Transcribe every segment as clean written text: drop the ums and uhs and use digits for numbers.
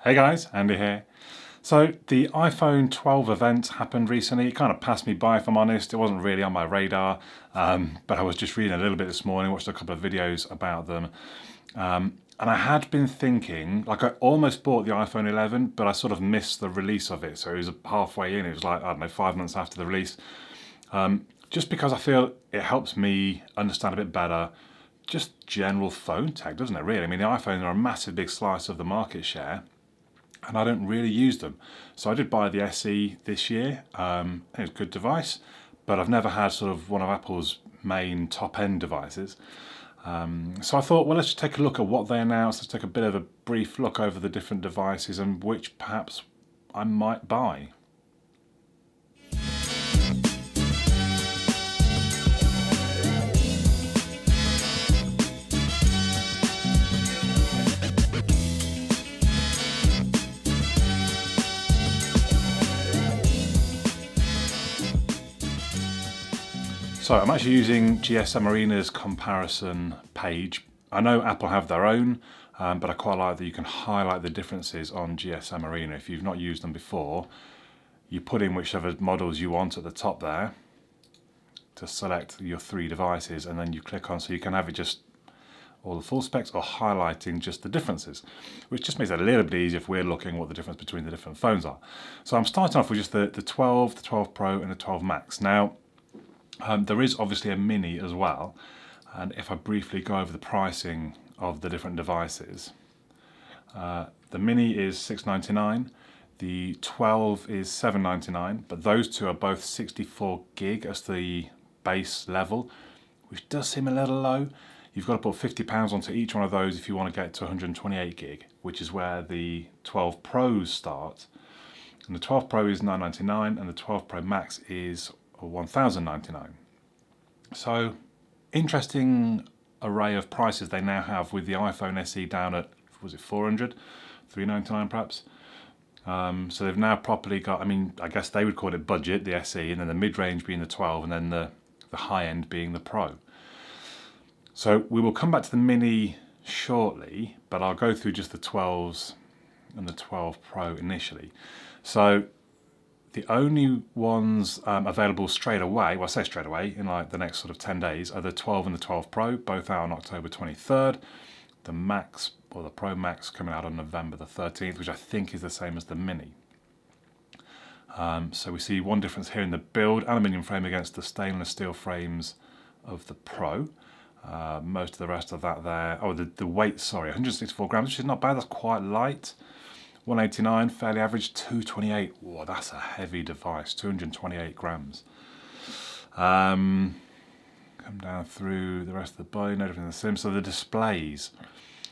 Hey guys, Andy here. So the iPhone 12 event happened recently. It kind of passed me by, if I'm honest. It wasn't really on my radar, but I was just reading a little bit this morning, watched a couple of videos about them. And I had been thinking, like I almost bought the iPhone 11, but I sort of missed the release of it. So it was halfway in, it was like, I don't know, 5 months after the release. Just because I feel it helps me understand a bit better just general phone tech, doesn't it really? I mean, the iPhones are a massive big slice of the market share, and I don't really use them. So I did buy the SE this year. I think it's a good device, but I've never had sort of one of Apple's main top-end devices. So I thought, well, let's just take a look at what they announced. Let's take a bit of a brief look over the different devices and which perhaps I might buy. So I'm actually using GSM Arena's comparison page. I know Apple have their own, but I quite like that you can highlight the differences on GSM Arena. If you've not used them before, you put in whichever models you want at the top there to select your 3 devices, and then you click on, so you can have it just all the full specs or highlighting just the differences, which just makes it a little bit easier if we're looking what the difference between the different phones are. So I'm starting off with just the 12, the 12 Pro and the 12 Max. Now, there is obviously a mini as well, and if I briefly go over the pricing of the different devices, the mini is $699, the 12 is $799, but those two are both 64 gig as the base level, which does seem a little low. You've got to put £50 onto each one of those if you want to get to 128 gig, which is where the 12 Pros start. And the 12 Pro is $999, and the 12 Pro Max is $1,099. So interesting array of prices they now have, with the iPhone SE down at, was it 400, $399 perhaps. So they've now properly got, I mean, I guess they would call it budget, the SE, and then the mid-range being the 12, and then the high end being the Pro. So we will come back to the mini shortly, but I'll go through just the 12s and the 12 Pro initially. So the only ones available straight away, well I say straight away, in like the next sort of 10 days, are the 12 and the 12 Pro, both out on October 23rd. The Max, or the Pro Max, coming out on November the 13th, which I think is the same as the Mini. So we see one difference here in the build, aluminium frame against the stainless steel frames of the Pro. Most of the rest of that there, the weight, sorry, 164 grams, which is not bad, that's quite light. 189, fairly average. 228, whoa, that's a heavy device, 228 grams. Come down through the rest of the body, no difference in the sim. So the displays.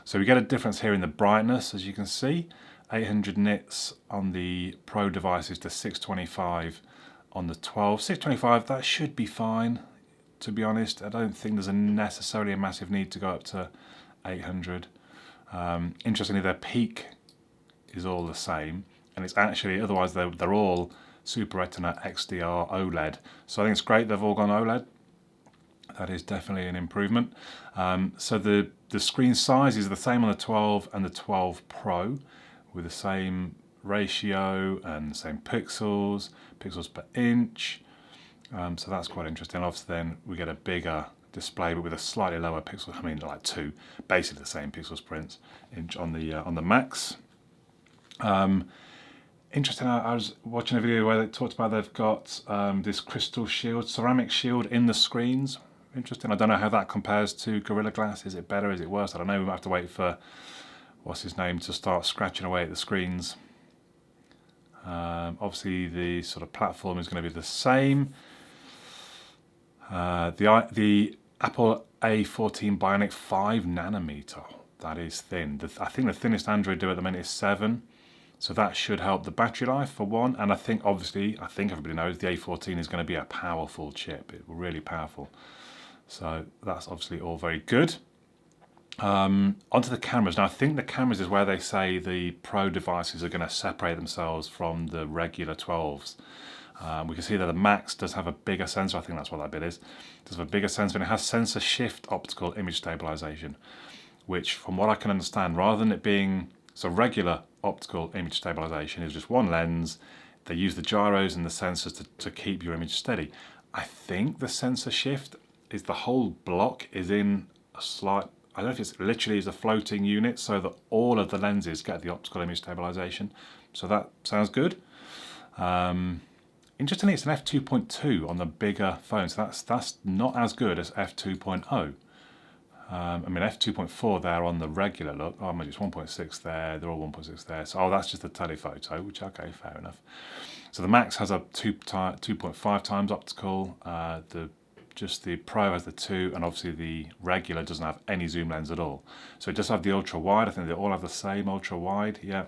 So we get a difference here in the brightness, as you can see. 800 nits on the Pro devices to 625 on the 12. 625, that should be fine, to be honest. I don't think there's necessarily a massive need to go up to 800. Interestingly, their peak is all the same, and it's actually, otherwise they're all Super Retina XDR OLED. So I think it's great they've all gone OLED. That is definitely an improvement. So the screen size is the same on the 12 and the 12 Pro, with the same ratio and the same pixels per inch. So that's quite interesting. Obviously then we get a bigger display, but with a slightly lower pixel, I mean like 2, basically the same pixels per inch on the Max. Interesting, I was watching a video where they talked about they've got this crystal shield, ceramic shield in the screens. Interesting, I don't know how that compares to Gorilla Glass. Is it better, is it worse? I don't know, we might have to wait for, what's his name, to start scratching away at the screens. Obviously the sort of platform is going to be the same. The Apple A14 Bionic 5nm, that is thin. I think the thinnest Android do at the minute is 7. So that should help the battery life for one, and I think everybody knows the A14 is going to be a powerful chip. It's really powerful. So that's obviously all very good. Onto the cameras. Now I think the cameras is where they say the Pro devices are going to separate themselves from the regular 12s. We can see that the Max does have a bigger sensor. I think that's what that bit is. It does have a bigger sensor, and it has sensor shift optical image stabilization, which from what I can understand, rather than it being, so regular optical image stabilization. It was just one lens. They use the gyros and the sensors to keep your image steady. I think the sensor shift is the whole block is in a slight, I don't know if it's literally is a floating unit so that all of the lenses get the optical image stabilization. So that sounds good. Interestingly, it's an f2.2 on the bigger phone, so that's not as good as f2.0. I mean, f2.4 there on the regular look. Oh, maybe it's 1.6 there. They're all 1.6 there. So, that's just a telephoto, which, okay, fair enough. So the Max has a 2.5 times optical. Just the Pro has the 2, and obviously the regular doesn't have any zoom lens at all. So it does have the ultra wide. I think they all have the same ultra wide. Yeah.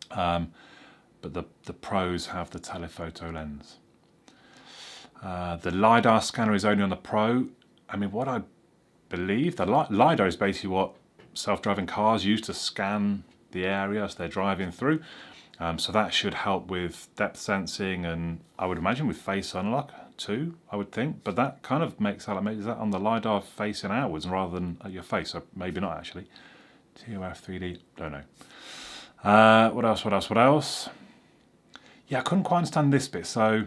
But the Pros have the telephoto lens. The LiDAR scanner is only on the Pro. I mean, what I believe, the LiDAR is basically what self-driving cars use to scan the area as they're driving through. So that should help with depth sensing, and I would imagine with face unlock too, I would think. But that kind of makes out, is that on the LiDAR facing outwards rather than at your face? So maybe not actually. TOF 3D, don't know. What else? Yeah, I couldn't quite understand this bit. So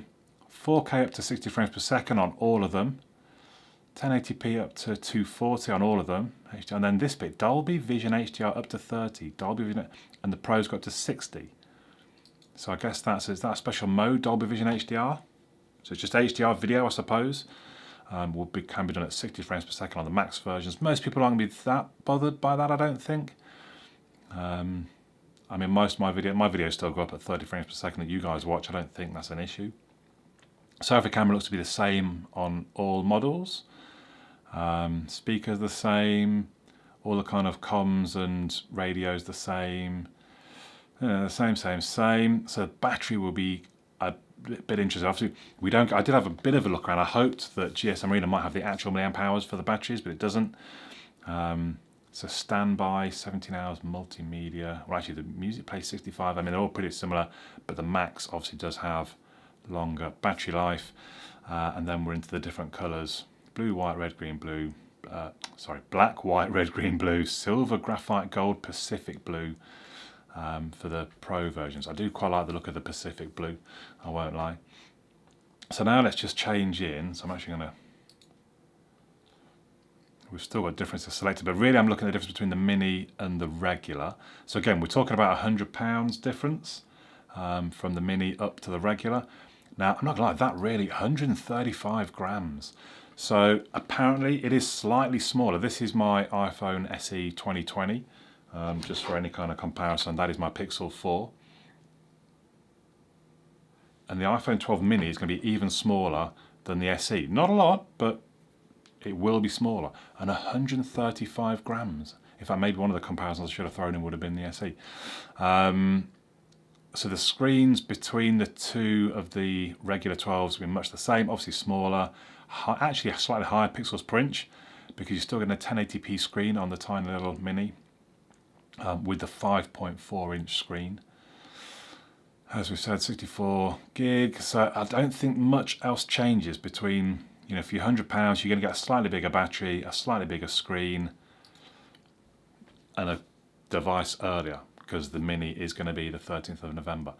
4K up to 60 frames per second on all of them. 1080p up to 240 on all of them, and then this bit, Dolby Vision HDR up to 30, Dolby Vision, and the Pros go up to 60. So I guess is that a special mode, Dolby Vision HDR? So it's just HDR video, I suppose. Can be done at 60 frames per second on the Max versions. Most people aren't going to be that bothered by that, I don't think. I mean, most of my videos still go up at 30 frames per second that you guys watch. I don't think that's an issue. Selfie camera looks to be the same on all models. Speakers the same, all the kind of comms and radios the same, same. So battery will be a bit interesting. Obviously, I did have a bit of a look around. I hoped that GS Marina might have the actual milliamp hours for the batteries, but it doesn't. So standby, 17 hours, multimedia. Well, actually, the music plays 65. I mean, they're all pretty similar, but the Max obviously does have longer battery life. And then we're into the different colours. Blue, white, red, green, blue. Black, white, red, green, blue. Silver, graphite, gold, Pacific blue for the Pro versions. I do quite like the look of the Pacific blue, I won't lie. So now let's just change in. So I'm actually going to... We've still got differences selected, but really I'm looking at the difference between the Mini and the regular. So again, we're talking about £100 difference from the Mini up to the regular. Now, I'm not going to lie, that really, 135 grams. So apparently it is slightly smaller. This is my iPhone SE 2020, just for any kind of comparison. That is my Pixel 4. And the iPhone 12 mini is going to be even smaller than the SE. Not a lot, but it will be smaller. And 135 grams. In fact, maybe one of the comparisons I should have thrown in would have been the SE. So the screens between the two of the regular 12s will be much the same, obviously smaller, actually a slightly higher pixels per inch, because you're still getting a 1080p screen on the tiny little mini with the 5.4 inch screen. As we said, 64 gig, so I don't think much else changes between, for your £100, you're going to get a slightly bigger battery, a slightly bigger screen, and a device earlier, because the Mini is going to be the 13th of November.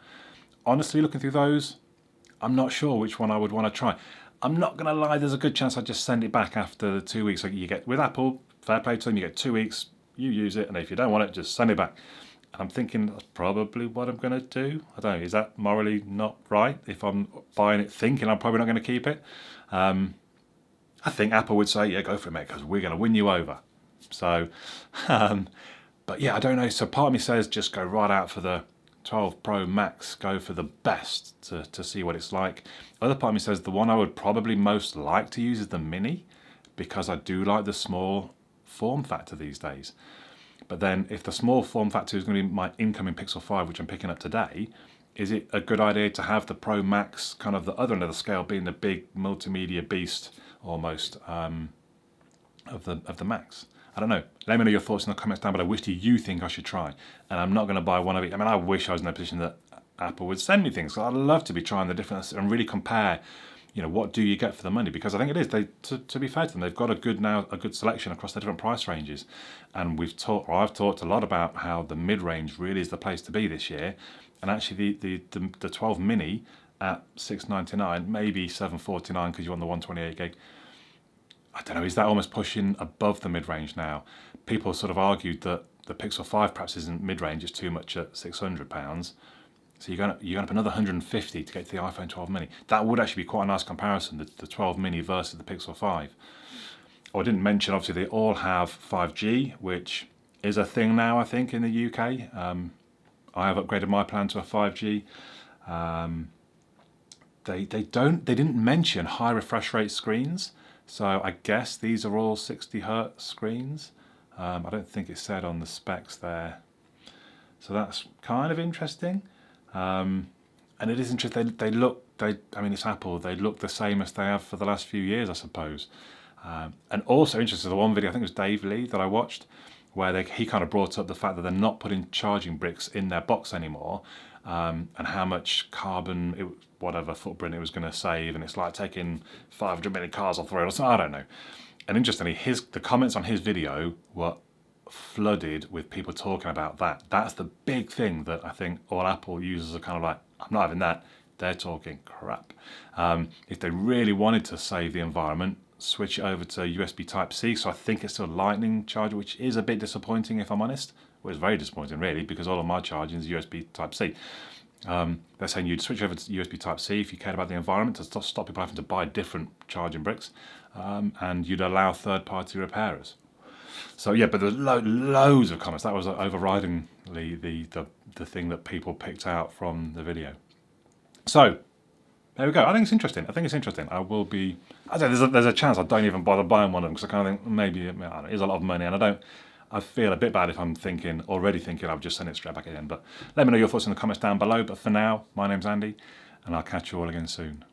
Honestly, looking through those, I'm not sure which one I would want to try. I'm not going to lie, there's a good chance I just send it back after the 2 weeks. Like you get with Apple, fair play to them, you get 2 weeks, you use it, and if you don't want it, just send it back. And I'm thinking that's probably what I'm going to do. I don't know, is that morally not right if I'm buying it thinking I'm probably not going to keep it? I think Apple would say, yeah, go for it, mate, because we're going to win you over. So, but yeah, I don't know. So part of me says just go right out for the 12 Pro Max, go for the best to see what it's like. Other part of me says the one I would probably most like to use is the Mini, because I do like the small form factor these days. But then if the small form factor is going to be my incoming Pixel 5, which I'm picking up today, is it a good idea to have the Pro Max kind of the other end of the scale being the big multimedia beast almost of the Max? I don't know. Let me know your thoughts in the comments down below. Which do you think I should try? And I'm not going to buy one of each. I mean, I wish I was in a position that Apple would send me things. I'd love to be trying the difference and really compare you know, what do you get for the money? Because I think it is. To be fair to them, they've got a good selection across the different price ranges, and I've talked a lot about how the mid-range really is the place to be this year, and actually the 12 mini at $699, maybe $749 because you want the 128 gig. I don't know, is that almost pushing above the mid-range now? People sort of argued that the Pixel 5 perhaps isn't mid-range, it's too much at £600. So you're going up another 150 to get to the iPhone 12 mini. That would actually be quite a nice comparison, the 12 mini versus the Pixel 5. Oh, I didn't mention, obviously, they all have 5G, which is a thing now, I think, in the UK. I have upgraded my plan to a 5G. They didn't mention high refresh rate screens, so I guess these are all 60 Hz screens. I don't think it said on the specs there, so that's kind of interesting. And it is interesting. I mean, it's Apple. They look the same as they have for the last few years, I suppose. And also interesting, the one video, I think it was Dave Lee that I watched, where he kind of brought up the fact that they're not putting charging bricks in their box anymore, and how much carbon, whatever footprint it was going to save, and it's like taking 500 million cars off the road or something, I don't know. And interestingly, the comments on his video were flooded with people talking about that. That's the big thing that I think all Apple users are kind of like, I'm not having that. They're talking crap. If they really wanted to save the environment, switch it over to USB Type-C. So I think it's still a Lightning charger, which is a bit disappointing if I'm honest. Well, it's very disappointing really, because all of my charging is USB Type-C. They're saying you'd switch over to USB Type-C if you cared about the environment, to stop people having to buy different charging bricks, and you'd allow third-party repairers. So yeah, but there's loads of comments. That was overridingly the thing that people picked out from the video. So there we go. I think it's interesting. I will be. I don't know, there's a chance I don't even bother buying one of them, because I kind of think maybe it is a lot of money, and I feel a bit bad if I'm already thinking I've just sent it straight back again. But let me know your thoughts in the comments down below. But for now, my name's Andy, and I'll catch you all again soon.